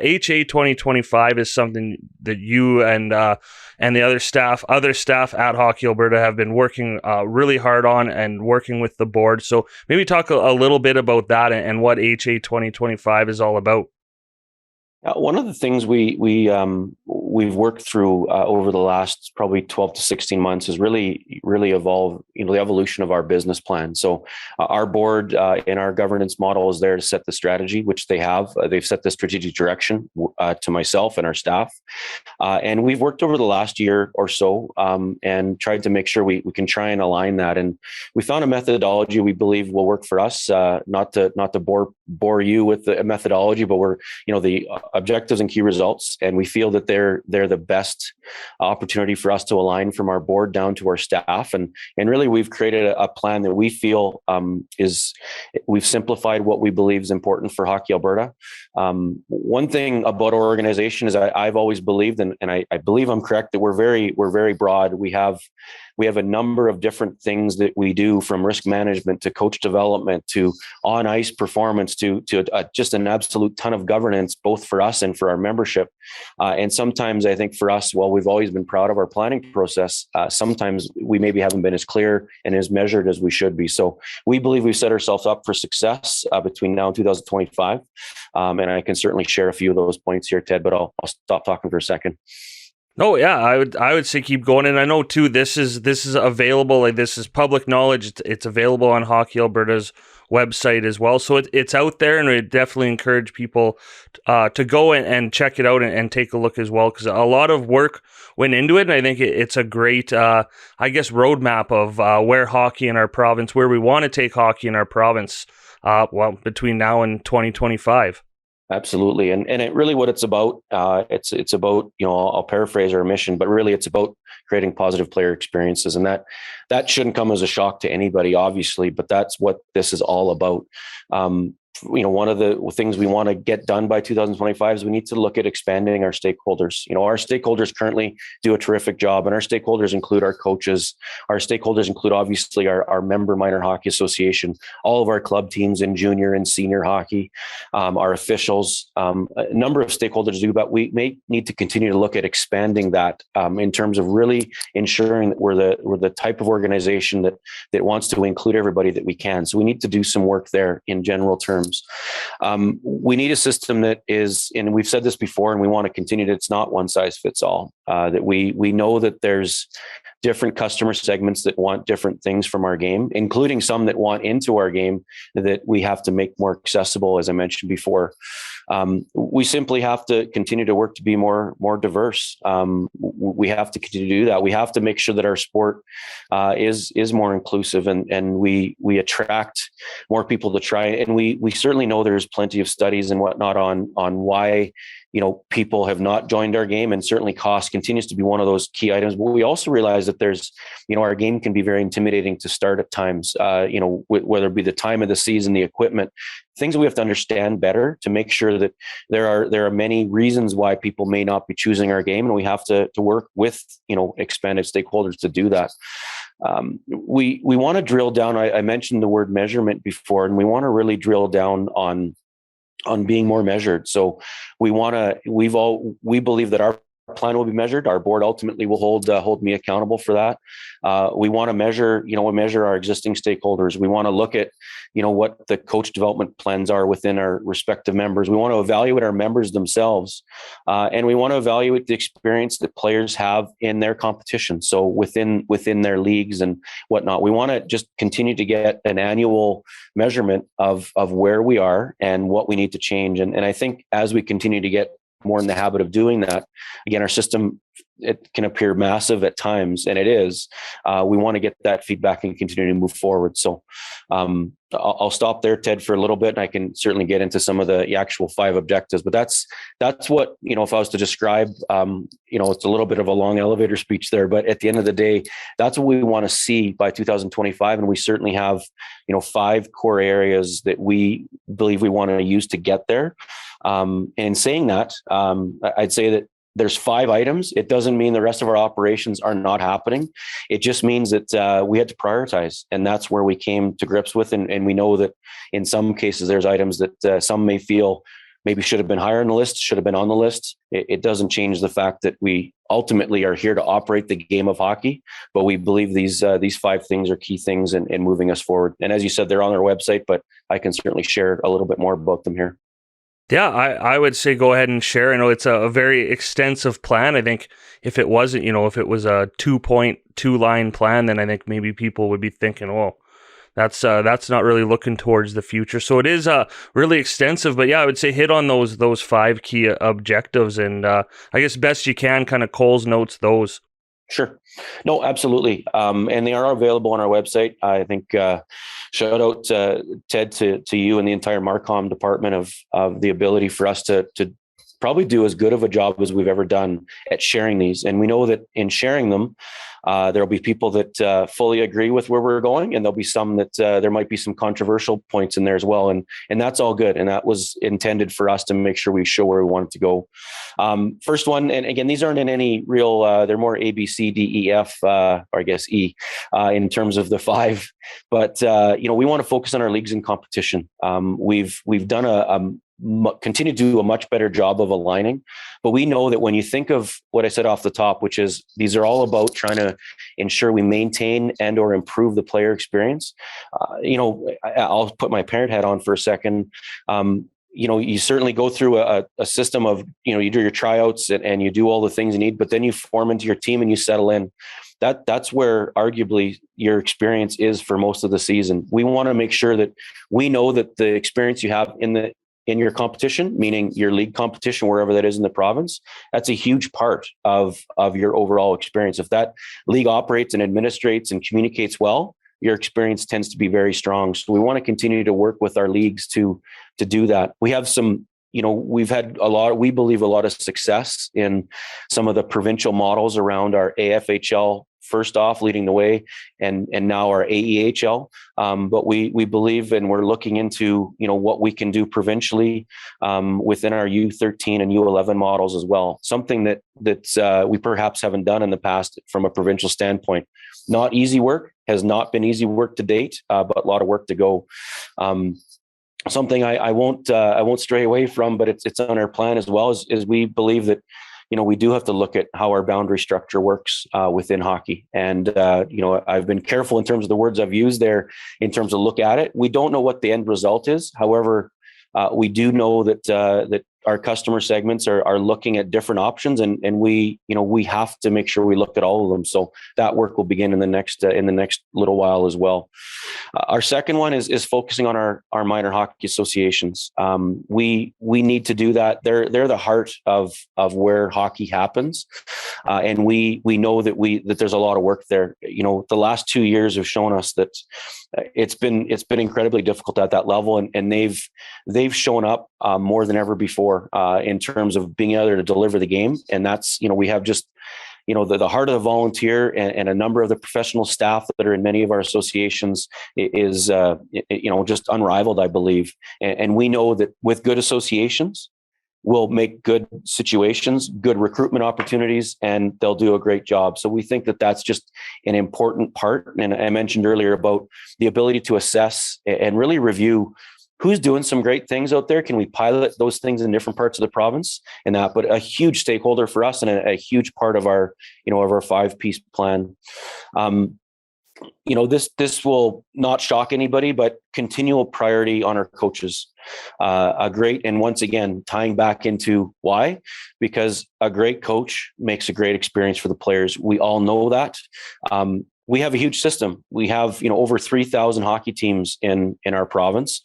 HA 2025 is something that you and the other staff at Hockey Alberta have been working really hard on and working with the board. So maybe talk a little bit about that and what HA 2025 is all about. One of the things we've worked through over the last probably 12 to 16 months is really evolve, the evolution of our business plan. So our board in our governance model is there to set the strategy, which they have. They've set the strategic direction to myself and our staff. And we've worked over the last year or so and tried to make sure we can try and align that. And we found a methodology we believe will work for us, not to bore you with the methodology, but we're, the objectives and key results. And we feel that they're the best opportunity for us to align from our board down to our staff. And really we've created a plan that we feel we've simplified what we believe is important for Hockey Alberta. One thing about our organization is I've always believed, and I believe I'm correct, that we're very broad. We have a number of different things that we do, from risk management to coach development to on ice performance to just an absolute ton of governance, both for us and for our membership. And sometimes I think for us, while we've always been proud of our planning process, sometimes we maybe haven't been as clear and as measured as we should be. So we believe we've set ourselves up for success between now and 2025. And I can certainly share a few of those points here, Ted, but I'll stop talking for a second. Oh yeah, I would say keep going, and I know too. This is available. Like, this is public knowledge. It's available on Hockey Alberta's website as well. So it's out there, and we definitely encourage people to go and check it out and take a look as well, because a lot of work went into it, and I think it's a great, roadmap of where hockey in our province, where we want to take hockey in our province. Between now and 2025. Absolutely. And it really, what it's about, it's about, I'll paraphrase our mission, but really it's about creating positive player experiences. And that shouldn't come as a shock to anybody, obviously, but that's what this is all about. One of the things we want to get done by 2025 is we need to look at expanding our stakeholders. Our stakeholders currently do a terrific job, and our stakeholders include our coaches. Our stakeholders include, obviously, our member minor hockey association, all of our club teams in junior and senior hockey, our officials, a number of stakeholders do, but we may need to continue to look at expanding that in terms of really ensuring that we're the type of organization that wants to include everybody that we can. So we need to do some work there in general terms. We need a system that is, and we've said this before, and we want to continue that it's not one size fits all. That we know that there's different customer segments that want different things from our game, including some that want into our game that we have to make more accessible, as I mentioned before. We simply have to continue to work to be more diverse. We have to continue to do that. We have to make sure that our sport is more inclusive, and we attract more people to try. And we certainly know there's plenty of studies and whatnot on why people have not joined our game, and certainly cost continues to be one of those key items. But we also realize that there's, our game can be very intimidating to start at times, whether it be the time of the season, the equipment, things that we have to understand better to make sure that there are many reasons why people may not be choosing our game. And we have to work with, expanded stakeholders to do that. We want to drill down. I mentioned the word measurement before, and we want to really drill down on being more measured. So we believe that our plan will be measured. Our board ultimately will hold me accountable for that. We want to measure, our existing stakeholders. We want to look at, what the coach development plans are within our respective members. We want to evaluate our members themselves, and we want to evaluate the experience that players have in their competition. So within their leagues and whatnot, we want to just continue to get an annual measurement of where we are and what we need to change. And I think as we continue to get more in the habit of doing that, again, our system, it can appear massive at times, and it is. We want to get that feedback and continue to move forward. So I'll stop there, Ted, for a little bit, and I can certainly get into some of the actual 5 objectives. But that's what, if I was to describe, it's a little bit of a long elevator speech there, but at the end of the day, that's what we want to see by 2025. And we certainly have, 5 core areas that we believe we want to use to get there. And saying that, I'd say that there's 5 items. It doesn't mean the rest of our operations are not happening. It just means that we had to prioritize, and that's where we came to grips with. And we know that in some cases, there's items that some may feel maybe should have been higher on the list, should have been on the list. It doesn't change the fact that we ultimately are here to operate the game of hockey, but we believe these 5 things are key things in moving us forward. And as you said, they're on our website, but I can certainly share a little bit more about them here. Yeah, I would say go ahead and share. I know it's a very extensive plan. I think if it wasn't, if it was a 2.2 line plan, then I think maybe people would be thinking, oh, that's not really looking towards the future. So it is really extensive, but yeah, I would say hit on those 5 key objectives, and I guess best you can kind of Cole's notes those. Sure. No, absolutely. And they are available on our website. I think shout out Ted to you and the entire Marcom department of the ability for us to probably do as good of a job as we've ever done at sharing these. And we know that in sharing them, there'll be people that fully agree with where we're going, and there'll be some that there might be some controversial points in there as well. And that's all good. And that was intended for us to make sure we show where we want it to go. First one, and again, these aren't in any real, they're more A, B, C, D, E, F, or I guess E, in terms of the 5. But, we want to focus on our leagues and competition. We've done continue to do a much better job of aligning. But we know that when you think of what I said off the top, which is these are all about trying to ensure we maintain and or improve the player experience. I'll put my parent hat on for a second. You certainly go through a system of, you do your tryouts and you do all the things you need, but then you form into your team and you settle in. That's where arguably your experience is for most of the season. We want to make sure that we know that the experience you have in your competition, meaning your league competition, wherever that is in the province, that's a huge part of your overall experience. If that league operates and administrates and communicates well, your experience tends to be very strong. So we want to continue to work with our leagues to do that. We have some, we've had we believe a lot of success in some of the provincial models around our AFHL first off, leading the way, and now our AEHL. But we believe, and we're looking into, what we can do provincially within our U13 and U11 models as well. Something that we perhaps haven't done in the past from a provincial standpoint. Not easy work, has not been easy work to date, but a lot of work to go. Something I won't stray away from, but it's on our plan as well, is we believe that we do have to look at how our boundary structure works within hockey. And, I've been careful in terms of the words I've used there in terms of look at it. We don't know what the end result is. However, we do know that our customer segments are looking at different options, and we have to make sure we look at all of them. So that work will begin in the next little while as well. Our second one is focusing on our minor hockey associations. We need to do that. They're the heart of where hockey happens, and we know that there's a lot of work there. The last 2 years have shown us that it's been incredibly difficult at that level, and they've shown up more than ever before in terms of being able to deliver the game. And that's, we have just, the heart of the volunteer and a number of the professional staff that are in many of our associations is, just unrivaled, I believe. And we know that with good associations, we'll make good situations, good recruitment opportunities, and they'll do a great job. So we think that that's just an important part. And I mentioned earlier about the ability to assess and really review who's doing some great things out there. Can we pilot those things in different parts of the province? And that, but a huge stakeholder for us and a huge part of our, of our 5-piece plan. This will not shock anybody, but continual priority on our coaches. A great, and once again, tying back into why, because a great coach makes a great experience for the players. We all know that. We have a huge system. We have, over 3,000 hockey teams in our province.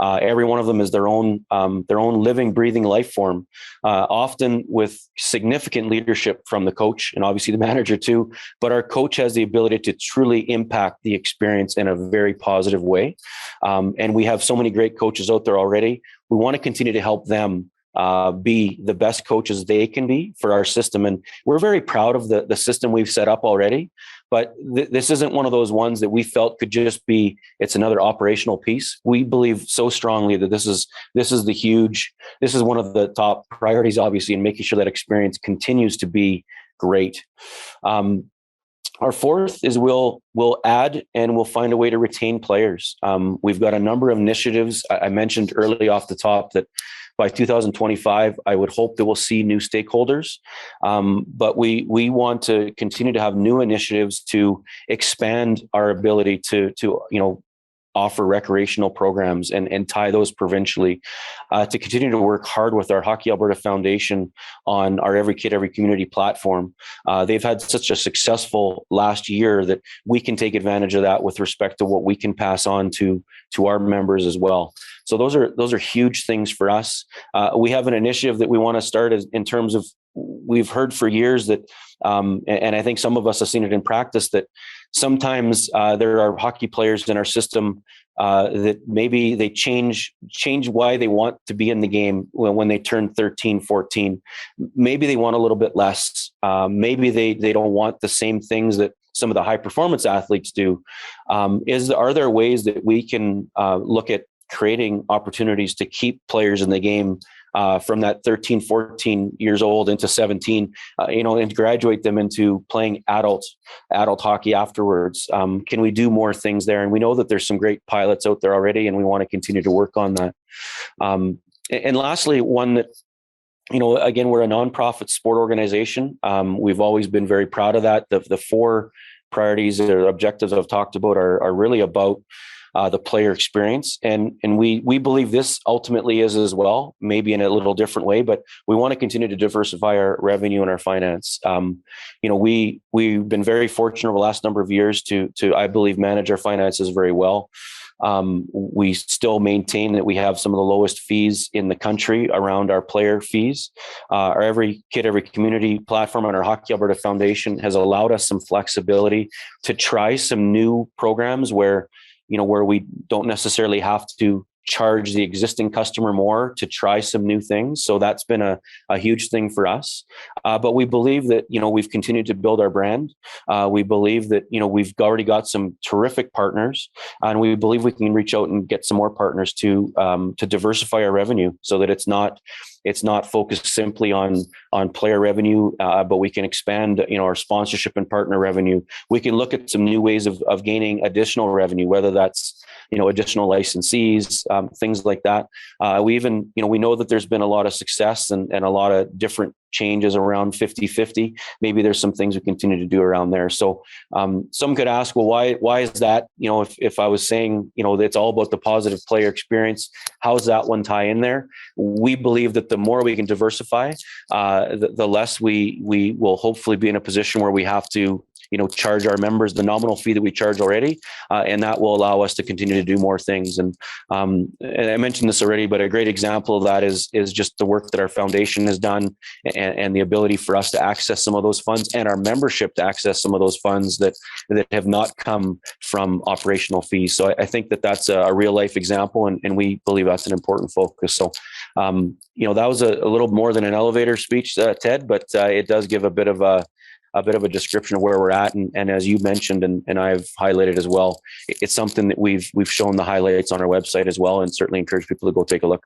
Every one of them is their own living, breathing life form, often with significant leadership from the coach and obviously the manager too. But our coach has the ability to truly impact the experience in a very positive way. And we have so many great coaches out there already. We want to continue to help them be the best coaches they can be for our system. And we're very proud of the system we've set up already, but this isn't one of those ones that we felt could just be, it's another operational piece. We believe so strongly that this is one of the top priorities, obviously, in making sure that experience continues to be great. Our fourth is we'll add and we'll find a way to retain players. We've got a number of initiatives. I mentioned early off the top that by 2025, I would hope that we'll see new stakeholders. But we want to continue to have new initiatives to expand our ability to offer recreational programs and tie those provincially, to continue to work hard with our Hockey Alberta Foundation on our Every Kid, Every Community platform. They've had such a successful last year that we can take advantage of that with respect to what we can pass on to our members as well. So those are huge things for us. We have an initiative that we want to start in terms of, we've heard for years that, and I think some of us have seen it in practice, that sometimes there are hockey players in our system that maybe they change why they want to be in the game when they turn 13, 14. Maybe they want a little bit less. Maybe they don't want the same things that some of the high performance athletes do. Are there ways that we can look at creating opportunities to keep players in the game from that 13, 14 years old into 17, and graduate them into playing adult hockey afterwards? Can we do more things there? And we know that there's some great pilots out there already, and we want to continue to work on that. And lastly, one that, again, we're a nonprofit sport organization. We've always been very proud of that. The four priorities or objectives I've talked about are really about the player experience. And we believe this ultimately is as well, maybe in a little different way, but we want to continue to diversify our revenue and our finance. We've been very fortunate over the last number of years to I believe, manage our finances very well. We still maintain that we have some of the lowest fees in the country around our player fees. Our Every Kid, Every Community platform on our Hockey Alberta Foundation has allowed us some flexibility to try some new programs where we don't necessarily have to charge the existing customer more to try some new things. So that's been a huge thing for us. But we believe that, we've continued to build our brand. We believe that, we've already got some terrific partners, and we believe we can reach out and get some more partners to diversify our revenue so that it's not focused simply on player revenue, but we can expand, our sponsorship and partner revenue. We can look at some new ways of gaining additional revenue, whether that's, additional licensees, things like that. We even, we know that there's been a lot of success and a lot of different changes around 50-50. Maybe there's some things we continue to do around there. So some could ask, well, why is that? If I was saying, it's all about the positive player experience, how's that one tie in there? We believe that the more we can diversify, the less we will hopefully be in a position where we have to charge our members the nominal fee that we charge already, and that will allow us to continue to do more things. And I mentioned this already, but a great example of that is just the work that our foundation has done, and the ability for us to access some of those funds, and our membership to access some of those funds that have not come from operational fees. So I think that that's a real life example, and we believe that's an important focus. So that was a little more than an elevator speech, Ted, but it does give a bit of a description of where we're at. And as you mentioned, and I've highlighted as well, it's something that we've shown the highlights on our website as well, and certainly encourage people to go take a look.